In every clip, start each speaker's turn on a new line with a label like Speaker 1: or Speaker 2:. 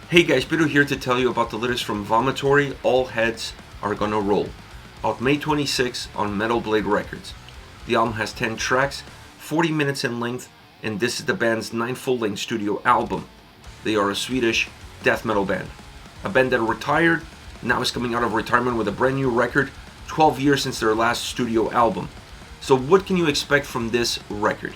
Speaker 1: Hey guys, Peter here to tell you about the latest from Vomitory, All Heads Are Gonna Roll, out May 26 on Metal Blade Records. The album has 10 tracks, 40 minutes in length, and this is the band's 9th full-length studio album. They are a Swedish death metal band. A band that retired, now is coming out of retirement with a brand new record, 12 years since their last studio album. So what can you expect from this record?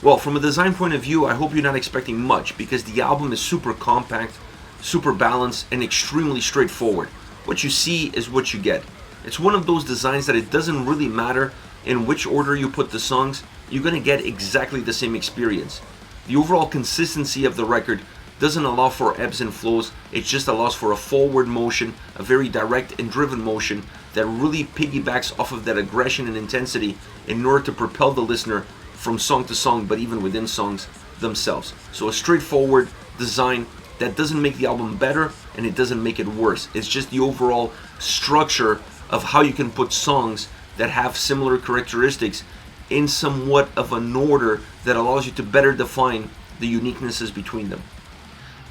Speaker 1: Well, from a design point of view, I hope you're not expecting much because the album is super compact, super balanced, and extremely straightforward. What you see is what you get. It's one of those designs that it doesn't really matter in which order you put the songs, you're going to get exactly the same experience. The overall consistency of the record doesn't allow for ebbs and flows, it just allows for a forward motion, a very direct and driven motion that really piggybacks off of that aggression and intensity in order to propel the listener from song to song, but even within songs themselves. So a straightforward design that doesn't make the album better and it doesn't make it worse. It's just the overall structure of how you can put songs that have similar characteristics in somewhat of an order that allows you to better define the uniquenesses between them.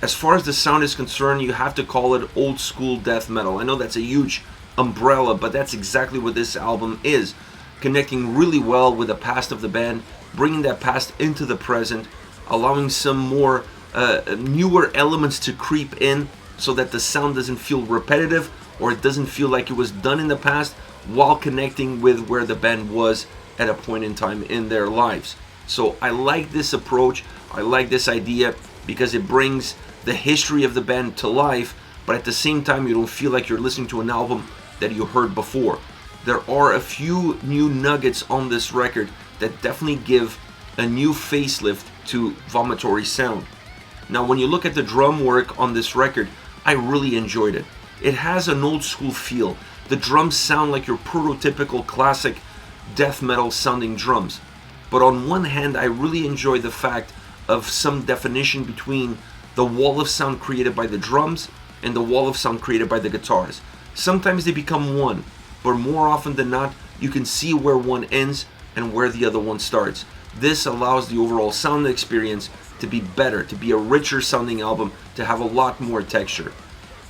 Speaker 1: As far as the sound is concerned, you have to call it old school death metal. I know that's a huge umbrella, but that's exactly what this album is. Connecting really well with the past of the band, bringing that past into the present, allowing some more newer elements to creep in so that the sound doesn't feel repetitive or it doesn't feel like it was done in the past, while connecting with where the band was at a point in time in their lives. So I like this approach, I like this idea because it brings the history of the band to life, but at the same time you don't feel like you're listening to an album that you heard before. There are a few new nuggets on this record that definitely give a new facelift to Vomitory's sound. Now when you look at the drum work on this record, I really enjoyed it. It has an old school feel. The drums sound like your prototypical classic death metal sounding drums. But on one hand, I really enjoy the fact of some definition between the wall of sound created by the drums and the wall of sound created by the guitars. Sometimes they become one, but more often than not, you can see where one ends and where the other one starts. This allows the overall sound experience to be better, to be a richer sounding album, to have a lot more texture.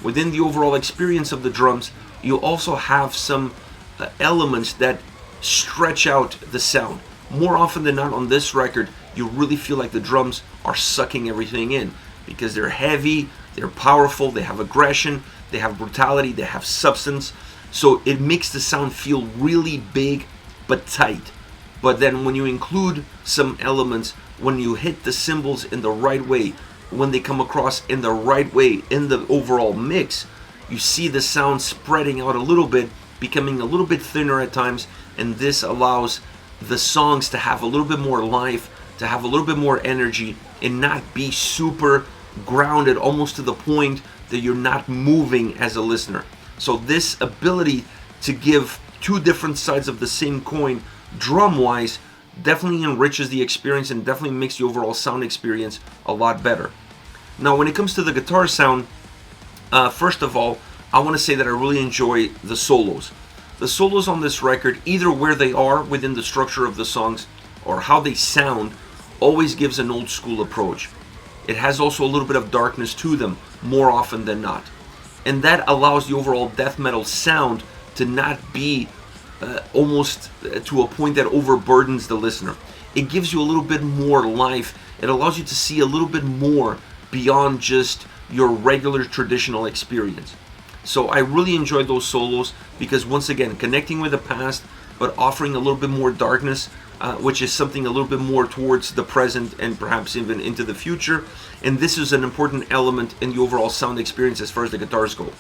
Speaker 1: Within the overall experience of the drums, you also have some elements that stretch out the sound. More often than not on this record, you really feel like the drums are sucking everything in because they're heavy, they're powerful, they have aggression, they have brutality, they have substance. So it makes the sound feel really big but tight. But then when you include some elements, when you hit the cymbals in the right way, when they come across in the right way in the overall mix, you see the sound spreading out a little bit, becoming a little bit thinner at times, and this allows the songs to have a little bit more life, to have a little bit more energy, and not be super grounded almost to the point that you're not moving as a listener. So this ability to give two different sides of the same coin drum-wise definitely enriches the experience and definitely makes the overall sound experience a lot better. Now when it comes to the guitar sound, first of all, I want to say that I really enjoy the solos. The solos on this record, either where they are within the structure of the songs or how they sound, always gives an old school approach. It has also a little bit of darkness to them, more often than not. And that allows the overall death metal sound to not be almost to a point that overburdens the listener. It gives you a little bit more life. It allows you to see a little bit more beyond just your regular traditional experience. So I really enjoyed those solos because once again, connecting with the past but offering a little bit more darkness, which is something a little bit more towards the present and perhaps even into the future. And this is an important element in the overall sound experience as far as the guitars go.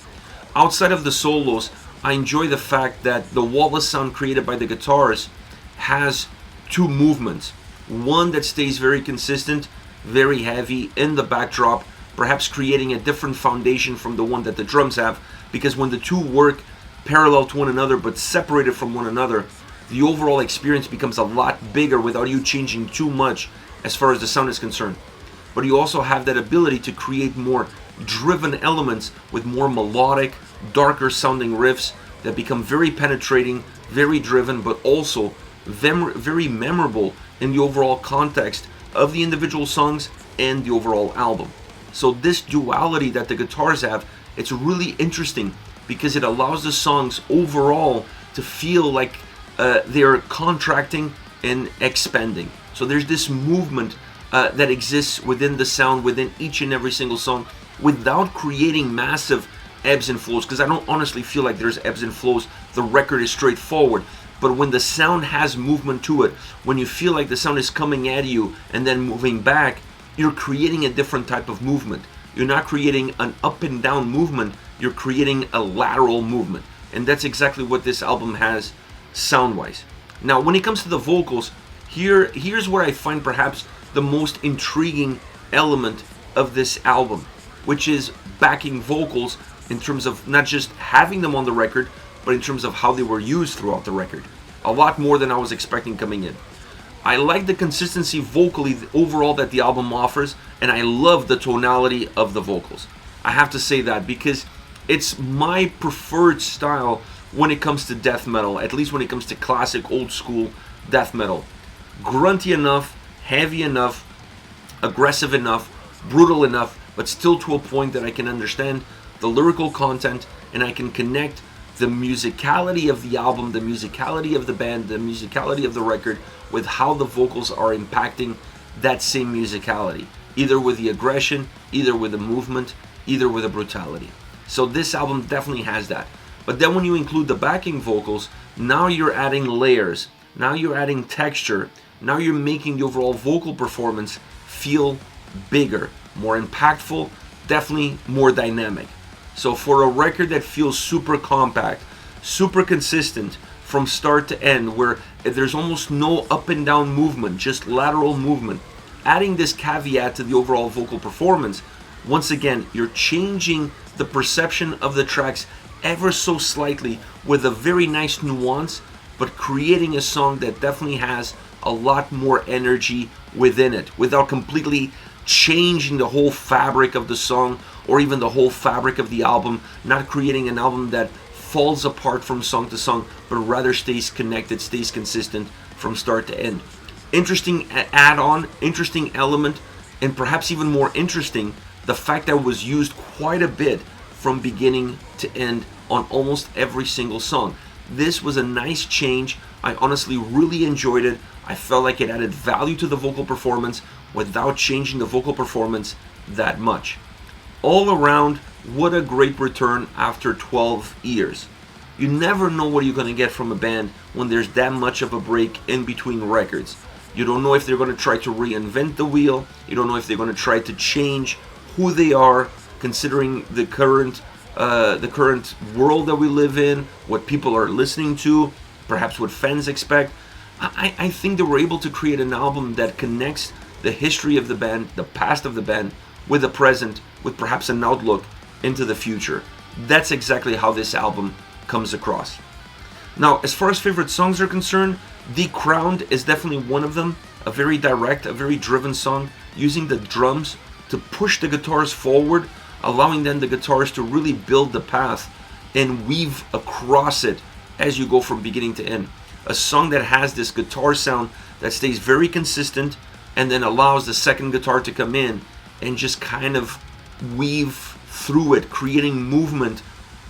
Speaker 1: Outside of the solos, I enjoy the fact that the wall of sound created by the guitars has two movements. One that stays very consistent, very heavy in the backdrop, perhaps creating a different foundation from the one that the drums have, because when the two work parallel to one another but separated from one another, the overall experience becomes a lot bigger without you changing too much as far as the sound is concerned. But you also have that ability to create more driven elements with more melodic, darker sounding riffs that become very penetrating, very driven, but also very memorable in the overall context of the individual songs and the overall album. So this duality that the guitars have, it's really interesting because it allows the songs overall to feel like they're contracting and expanding. So there's this movement that exists within the sound, within each and every single song, without creating massive ebbs and flows, because I don't honestly feel like there's ebbs and flows. The record is straightforward. But when the sound has movement to it, when you feel like the sound is coming at you and then moving back, you're creating a different type of movement. You're not creating an up and down movement, you're creating a lateral movement. And that's exactly what this album has sound-wise. Now, when it comes to the vocals, here's where I find perhaps the most intriguing element of this album, which is backing vocals in terms of not just having them on the record, but in terms of how they were used throughout the record. A lot more than I was expecting coming in. I like the consistency vocally overall that the album offers, and I love the tonality of the vocals. I have to say that because it's my preferred style when it comes to death metal, at least when it comes to classic old school death metal. Grunty enough, heavy enough, aggressive enough, brutal enough, but still to a point that I can understand the lyrical content and I can connect the musicality of the album, the musicality of the band, the musicality of the record with how the vocals are impacting that same musicality, either with the aggression, either with the movement, either with the brutality. So this album definitely has that. But then when you include the backing vocals, now you're adding layers, now you're adding texture, now you're making the overall vocal performance feel bigger, more impactful, definitely more dynamic. So for a record that feels super compact, super consistent from start to end, where there's almost no up and down movement, just lateral movement, adding this caveat to the overall vocal performance, once again, you're changing the perception of the tracks ever so slightly with a very nice nuance, but creating a song that definitely has a lot more energy within it without completely changing the whole fabric of the song or even the whole fabric of the album, not creating an album that falls apart from song to song, but rather stays connected, stays consistent from start to end. Interesting add-on, interesting element, and perhaps even more interesting, the fact that it was used quite a bit from beginning to end on almost every single song. This was a nice change. I honestly really enjoyed it. I felt like it added value to the vocal performance without changing the vocal performance that much. All around, what a great return after 12 years. You never know what you're going to get from a band when there's that much of a break in between records. You don't know if they're going to try to reinvent the wheel. You don't know if they're going to try to change who they are, considering the current world that we live in, what people are listening to, perhaps what fans expect. I think they were able to create an album that connects the history of the band, the past of the band, with the present, with perhaps an outlook into the future. That's exactly how this album comes across. Now, as far as favorite songs are concerned, Decrowned is definitely one of them. A very direct, a very driven song, using the drums to push the guitars forward, allowing then the guitars to really build the path and weave across it as you go from beginning to end. A song that has this guitar sound that stays very consistent and then allows the second guitar to come in and just kind of weave through it, creating movement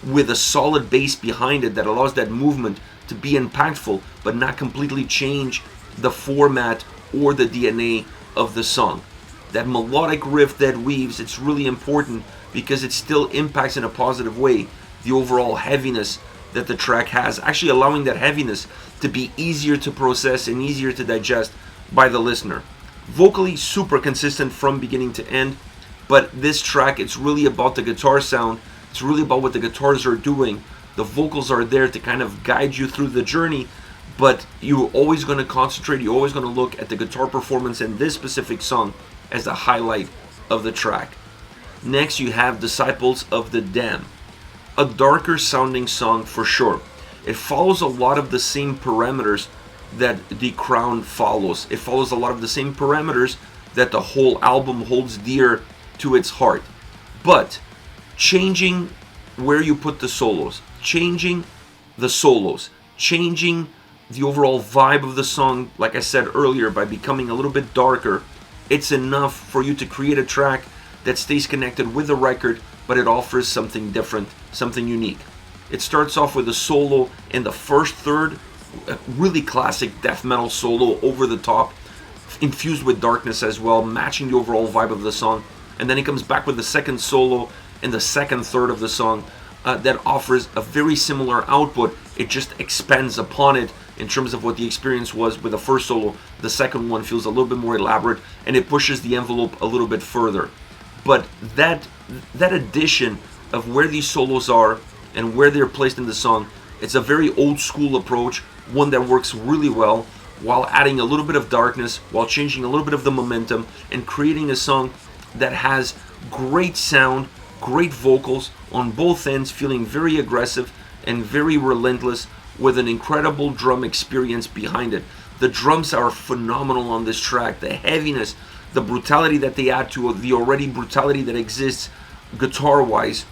Speaker 1: with a solid bass behind it that allows that movement to be impactful but not completely change the format or the DNA of the song. That melodic riff that weaves, it's really important because it still impacts in a positive way the overall heaviness that the track has, actually allowing that heaviness to be easier to process and easier to digest by the listener. Vocally super consistent from beginning to end, but this track, it's really about the guitar sound. It's really about what the guitars are doing. The vocals are there to kind of guide you through the journey, but you're always going to concentrate, you're always going to look at the guitar performance in this specific song as the highlight of the track. Next, you have Disciples of the Dam. A darker sounding song for sure. It follows a lot of the same parameters that Decrowned follows. It follows a lot of the same parameters that the whole album holds dear to its heart. But changing where you put the solos, changing the solos, changing the overall vibe of the song, like I said earlier, by becoming a little bit darker, it's enough for you to create a track that stays connected with the record, but it offers something different, something unique. It starts off with a solo in the first third, a really classic death metal solo, over the top, infused with darkness as well, matching the overall vibe of the song. And then it comes back with the second solo in the second third of the song that offers a very similar output. It just expands upon it in terms of what the experience was with the first solo. The second one feels a little bit more elaborate, and it pushes the envelope a little bit further. But that addition of where these solos are and where they're placed in the song, it's a very old school approach, one that works really well, while adding a little bit of darkness, while changing a little bit of the momentum, and creating a song that has great sound, great vocals on both ends, feeling very aggressive and very relentless, with an incredible drum experience behind it. The drums are phenomenal on this track. The heaviness, the brutality that they add to the already brutality that exists guitar-wise,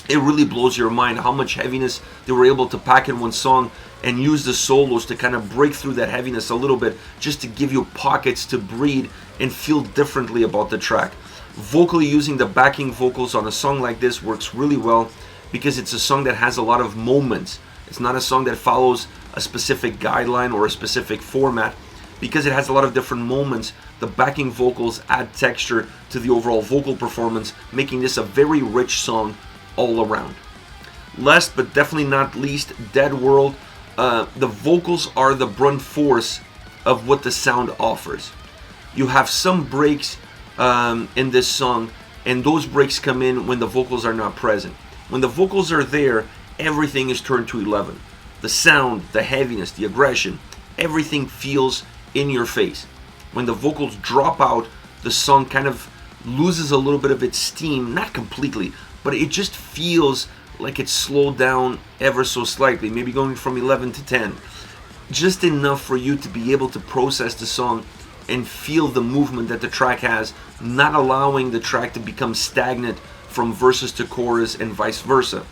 Speaker 1: it really blows your mind how much heaviness they were able to pack in one song, and use the solos to kind of break through that heaviness a little bit, just to give you pockets to breathe and feel differently about the track. Vocally, using the backing vocals on a song like this works really well, because it's a song that has a lot of moments. It's not a song that follows a specific guideline or a specific format. Because it has a lot of different moments, the backing vocals add texture to the overall vocal performance, making this a very rich song all around. Last but definitely not least, Dead World. The vocals are the brunt force of what the sound offers. You have some breaks in this song, and those breaks come in when the vocals are not present. When the vocals are there, everything is turned to 11. The sound, the heaviness, the aggression, everything feels in your face. When the vocals drop out, the song kind of loses a little bit of its steam, not completely, but it just feels like it's slowed down ever so slightly, maybe going from 11 to 10. Just enough for you to be able to process the song and feel the movement that the track has, not allowing the track to become stagnant from verses to chorus and vice versa.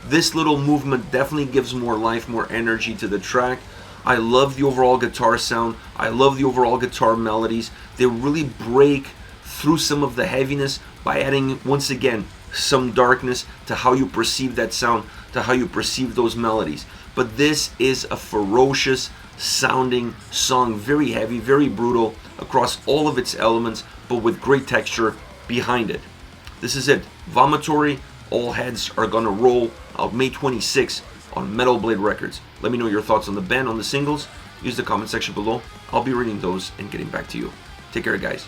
Speaker 1: This little movement definitely gives more life, more energy to the track. I love the overall guitar sound. I love the overall guitar melodies. They really break through some of the heaviness by adding, once again, some darkness to how you perceive that sound, to how you perceive those melodies. But this is a ferocious sounding song, very heavy, very brutal across all of its elements, but with great texture behind it. This is it. Vomitory, All Heads Are Gonna Roll, out May 26th on Metal Blade Records. Let me know your thoughts on the band, on the singles. Use the comment section below. I'll be reading those and getting back to you. Take care, guys.